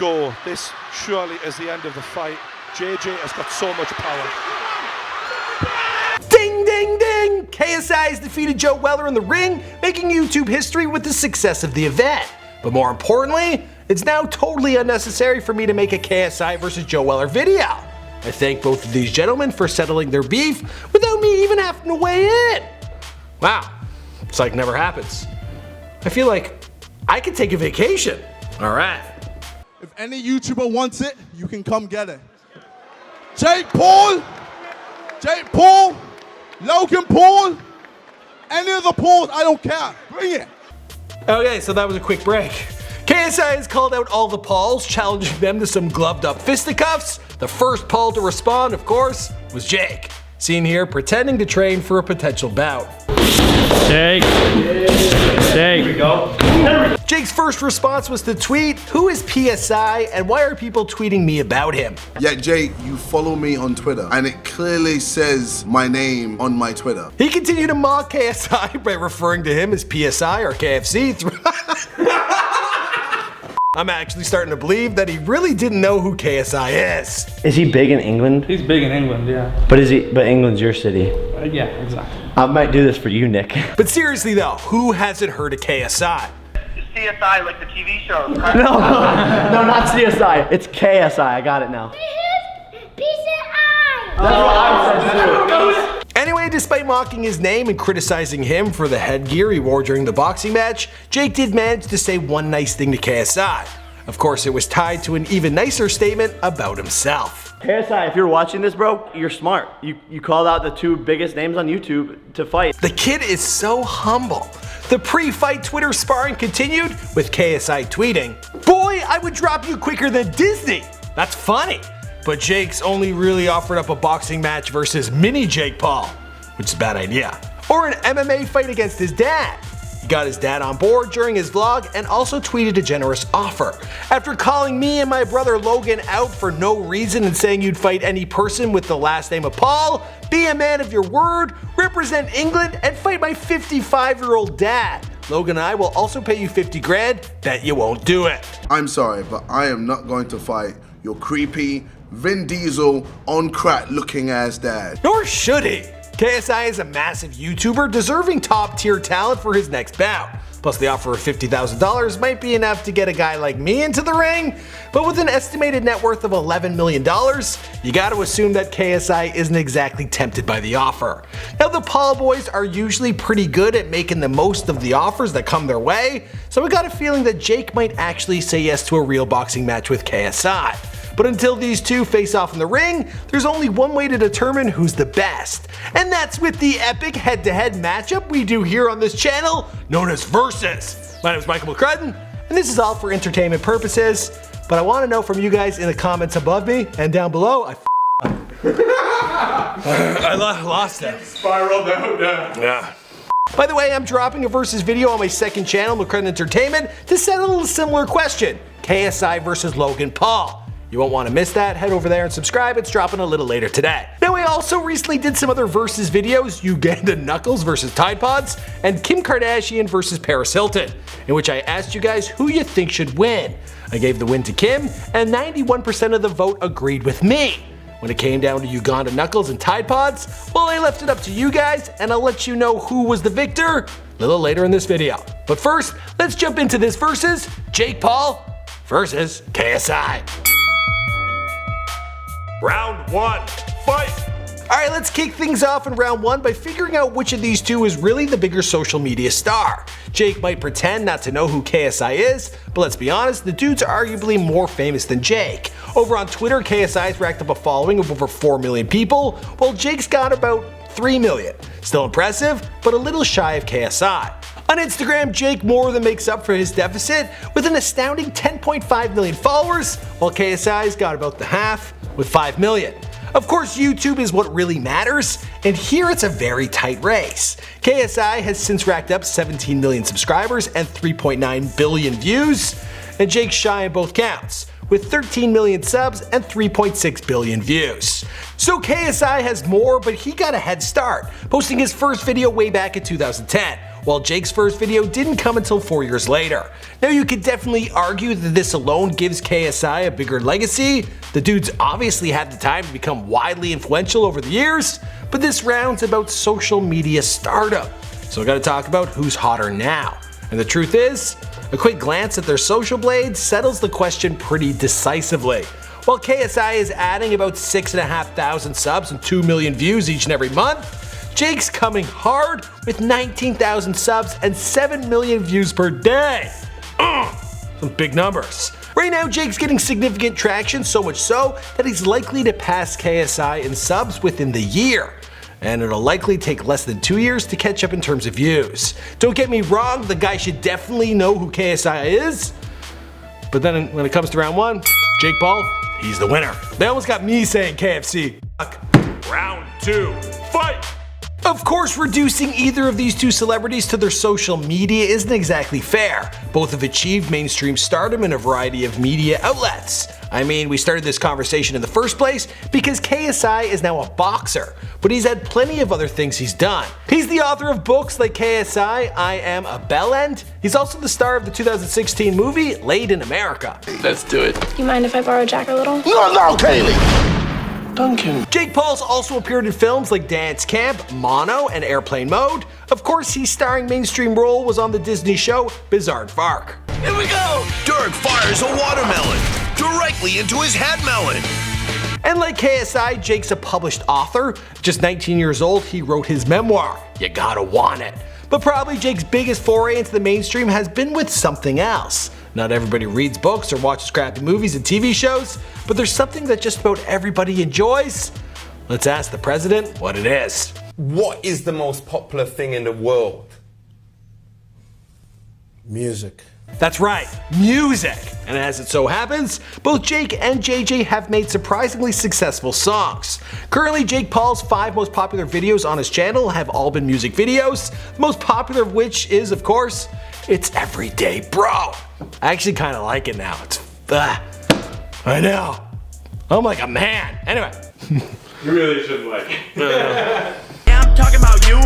go. This surely is the end of the fight. JJ has got so much power. Ding, ding, ding! KSI has defeated Joe Weller in the ring, making YouTube history with the success of the event. But more importantly, it's now totally unnecessary for me to make a KSI versus Joe Weller video. I thank both of these gentlemen for settling their beef without me even having to weigh in. Wow, it's like never happens. I feel like I could take a vacation. Alright. If any YouTuber wants it, you can come get it. Jake Paul, Logan Paul, any of the Pauls, I don't care. Bring it. Okay, so that was a quick break. KSI has called out all the Pauls, challenging them to some gloved up fisticuffs. The first Paul to respond, of course, was Jake. Seen here pretending to train for a potential bout. Jake. Here we go. Jake's first response was to tweet, "Who is PSI and why are people tweeting me about him?" Yeah, Jake, you follow me on Twitter, and it clearly says my name on my Twitter. He continued to mock KSI by referring to him as PSI or KFC. I'm actually starting to believe that he really didn't know who KSI is. Is he big in England? He's big in England, yeah. But England's your city? Yeah, exactly. I might do this for you, Nick. But seriously though, who hasn't heard of KSI? CSI, like the TV show. No, not CSI. It's KSI. I got it now. That's what I said too. Anyway, despite mocking his name and criticizing him for the headgear he wore during the boxing match, Jake did manage to say one nice thing to KSI. Of course, it was tied to an even nicer statement about himself. KSI, if you're watching this, bro, you're smart. You called out the two biggest names on YouTube to fight. The kid is so humble. The pre-fight Twitter sparring continued with KSI tweeting, "Boy, I would drop you quicker than Disney." That's funny. But Jake's only really offered up a boxing match versus mini Jake Paul, which is a bad idea. Or an MMA fight against his dad. He got his dad on board during his vlog and also tweeted a generous offer. After calling me and my brother Logan out for no reason and saying you'd fight any person with the last name of Paul, be a man of your word, represent England, and fight my 55-year-old dad. Logan and I will also pay you 50 grand, bet you won't do it. I'm sorry, but I am not going to fight your creepy, Vin Diesel, on crack looking ass dad. Nor should he. KSI is a massive YouTuber deserving top tier talent for his next bout. Plus the offer of $50,000 might be enough to get a guy like me into the ring, but with an estimated net worth of $11 million, you gotta assume that KSI isn't exactly tempted by the offer. Now the Paul boys are usually pretty good at making the most of the offers that come their way, so I got a feeling that Jake might actually say yes to a real boxing match with KSI. But until these two face off in the ring, there's only one way to determine who's the best. And that's with the epic head-to-head matchup we do here on this channel, known as Versus. My name is Michael McCrudden, and this is all for entertainment purposes. But I want to know from you guys in the comments above me and down below. I lost it. Spiraled out, Yeah. By the way, I'm dropping a Versus video on my second channel, McCrudden Entertainment, to settle a similar question. KSI versus Logan Paul. You won't want to miss that. Head over there and subscribe. It's dropping a little later today. Now, I also recently did some other Versus videos, Uganda Knuckles versus Tide Pods, and Kim Kardashian versus Paris Hilton, in which I asked you guys who you think should win. I gave the win to Kim, and 91% of the vote agreed with me. When it came down to Uganda Knuckles and Tide Pods, well, I left it up to you guys, and I'll let you know who was the victor a little later in this video. But first, let's jump into this Versus Jake Paul versus KSI. Round 1, fight! Alright, let's kick things off in round 1 by figuring out which of these two is really the bigger social media star. Jake might pretend not to know who KSI is, but let's be honest, the dude's arguably more famous than Jake. Over on Twitter, KSI's racked up a following of over 4 million people, while Jake's got about 3 million. Still impressive, but a little shy of KSI. On Instagram, Jake more than makes up for his deficit with an astounding 10.5 million followers, while KSI's got about the half with 5 million. Of course, YouTube is what really matters, and here it's a very tight race. KSI has since racked up 17 million subscribers and 3.9 billion views, and Jake's shy on both counts, with 13 million subs and 3.6 billion views. So KSI has more, but he got a head start, posting his first video way back in 2010, while Jake's first video didn't come until 4 years later. Now you could definitely argue that this alone gives KSI a bigger legacy. The dude's obviously had the time to become widely influential over the years, but this round's about social media stardom. So I gotta talk about who's hotter now. And the truth is, a quick glance at their social blades settles the question pretty decisively. While KSI is adding about 6,500 subs and 2 million views each and every month, Jake's coming hard with 19,000 subs and 7 million views per day. Some big numbers. Right now, Jake's getting significant traction, so much so that he's likely to pass KSI in subs within the year. And it'll likely take less than 2 years to catch up in terms of views. Don't get me wrong, the guy should definitely know who KSI is. But then when it comes to round one, Jake Paul, he's the winner. They almost got me saying KFC. Round two, fight! Of course, reducing either of these two celebrities to their social media isn't exactly fair. Both have achieved mainstream stardom in a variety of media outlets. I mean, we started this conversation in the first place because KSI is now a boxer, but he's had plenty of other things he's done. He's the author of books like KSI, I Am a Bellend. He's also the star of the 2016 movie Laid in America. Let's do it. You mind if I borrow Jack a little? No, Kaylee! Duncan. Jake Paul's also appeared in films like Dance Camp, Mono, and Airplane Mode. Of course, his starring mainstream role was on the Disney show Bizaardvark. Here we go! Dirk fires a watermelon directly into his head melon. And like KSI, Jake's a published author. Just 19 years old, he wrote his memoir, You Gotta Want It. But probably Jake's biggest foray into the mainstream has been with something else. Not everybody reads books or watches crappy movies and TV shows, but there's something that just about everybody enjoys. Let's ask the president what it is. What is the most popular thing in the world? Music. That's right, music! And as it so happens, both Jake and JJ have made surprisingly successful songs. Currently, Jake Paul's 5 most popular videos on his channel have all been music videos, the most popular of which is, of course, It's Everyday Bro. I actually kind of like it now. I know. I'm like a man. Anyway. You really shouldn't like it. I'm talking about you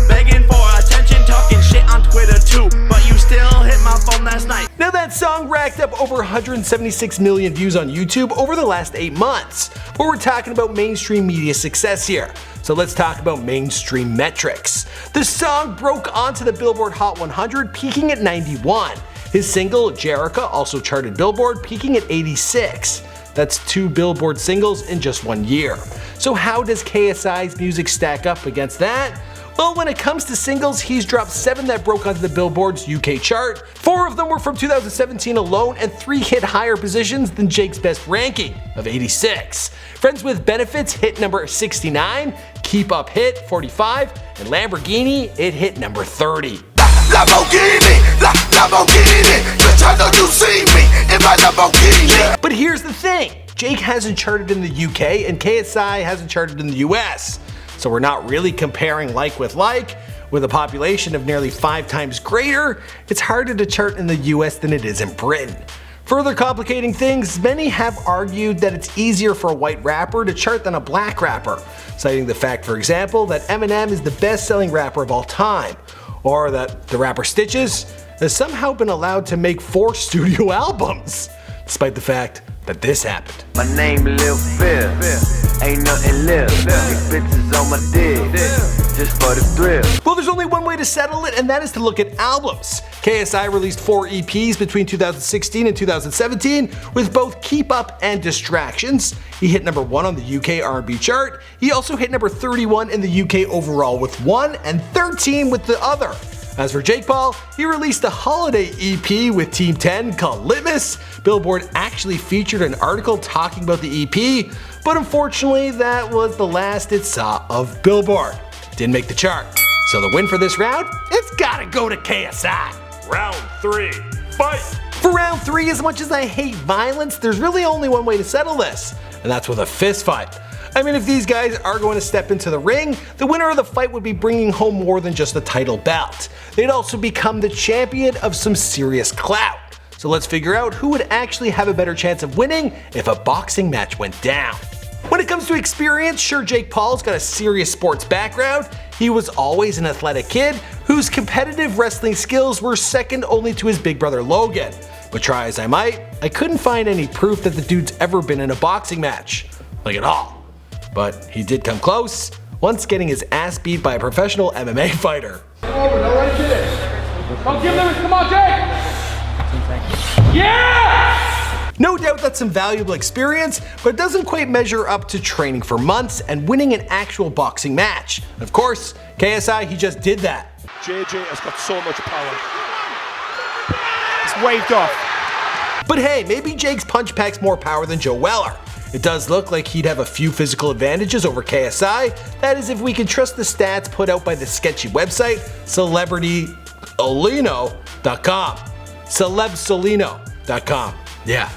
begging for attention, talking shit on Twitter too, but you still hit my phone last night. Now that song racked up over 176 million views on YouTube over the last 8 months, but we're talking about mainstream media success here. So let's talk about mainstream metrics. The song broke onto the Billboard Hot 100, peaking at 91. His single, Jerica, also charted Billboard, peaking at 86. That's 2 Billboard singles in just 1 year. So how does KSI's music stack up against that? Well, when it comes to singles, he's dropped 7 that broke onto the Billboard's UK chart. 4 of them were from 2017 alone, and 3 hit higher positions than Jake's best ranking of 86. Friends with Benefits hit number 69, Keep Up hit 45, and Lamborghini, it hit number 30. But here's the thing, Jake hasn't charted in the UK and KSI hasn't charted in the US. So we're not really comparing like with like. With a population of nearly 5 times greater, it's harder to chart in the US than it is in Britain. Further complicating things, many have argued that it's easier for a white rapper to chart than a black rapper, citing the fact, for example, that Eminem is the best-selling rapper of all time, or that the rapper Stitches has somehow been allowed to make 4 studio albums, despite the fact that this happened. My name Lil Phil, ain't nothing lil, bitches on my dick, just for the thrill. Well, there's only one way to settle it, and that is to look at albums. KSI released 4 EPs between 2016 and 2017, with both Keep Up and Distractions. He hit number 1 on the UK R&B chart. He also hit number 31 in the UK overall with 1 and 13 with the other. As for Jake Paul, he released a holiday EP with Team 10 called Litmus. Billboard actually featured an article talking about the EP, but unfortunately that was the last it saw of Billboard. Didn't make the chart. So the win for this round, it's gotta go to KSI. Round 3, fight! For round 3, as much as I hate violence, there's really only one way to settle this, and that's with a fist fight. I mean, if these guys are going to step into the ring, the winner of the fight would be bringing home more than just a title belt. They'd also become the champion of some serious clout. So let's figure out who would actually have a better chance of winning if a boxing match went down. When it comes to experience, sure, Jake Paul's got a serious sports background. He was always an athletic kid who whose competitive wrestling skills were second only to his big brother Logan. But try as I might, I couldn't find any proof that the dude's ever been in a boxing match. Like at all. But he did come close, once getting his ass beat by a professional MMA fighter. Come give Lewis, come on, Jake! Yeah! No doubt that's some valuable experience, but it doesn't quite measure up to training for months and winning an actual boxing match. Of course, KSI, he just did that. JJ has got so much power. It's waved off. But hey, maybe Jake's punch pack's more power than Joe Weller. It does look like he'd have a few physical advantages over KSI, that is if we can trust the stats put out by the sketchy website CelebrityOlino.com. CelebSolino.com. Yeah,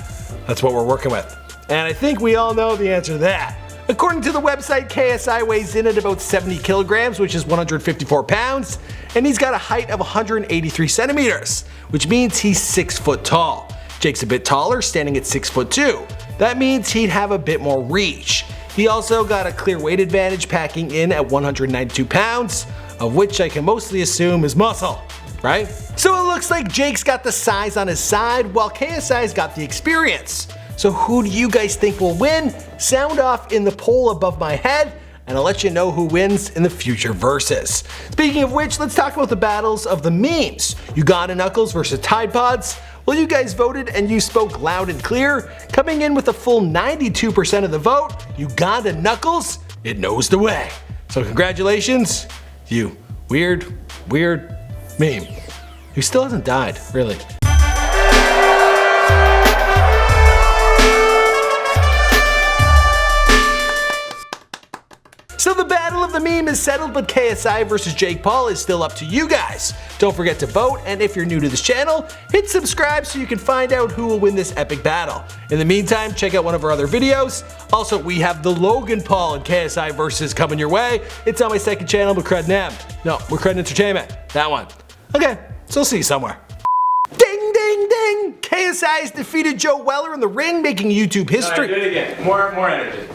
that's what we're working with. And I think we all know the answer to that. According to the website, KSI weighs in at about 70 kilograms, which is 154 pounds, and he's got a height of 183 centimeters, which means he's 6 foot tall. Jake's a bit taller, standing at 6'2". That means he'd have a bit more reach. He also got a clear weight advantage, packing in at 192 pounds, of which I can mostly assume is muscle, right? So it looks like Jake's got the size on his side, while KSI's got the experience. So who do you guys think will win? Sound off in the poll above my head, and I'll let you know who wins in the future verses. Speaking of which, let's talk about the battles of the memes. Uganda Knuckles versus Tide Pods. Well, you guys voted and you spoke loud and clear. Coming in with a full 92% of the vote, Uganda Knuckles, it knows the way. So congratulations, you weird meme, who still hasn't died, really. So the battle of the meme is settled, but KSI versus Jake Paul is still up to you guys. Don't forget to vote, and if you're new to this channel, hit subscribe so you can find out who will win this epic battle. In the meantime, check out one of our other videos. Also, we have the Logan Paul and KSI versus coming your way. It's on my second channel, BeatsByNevs. No, we're Cred Entertainment. That one. Okay, so I'll see you somewhere. Ding, ding, ding! KSI has defeated Joe Weller in the ring, making YouTube history. Do it again. More energy.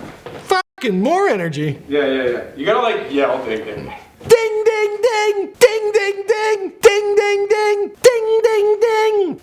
Fucking more energy. Yeah. You gotta like yell ding ding. Ding, ding, ding! Ding, ding, ding! Ding, ding, ding! Ding, ding, ding!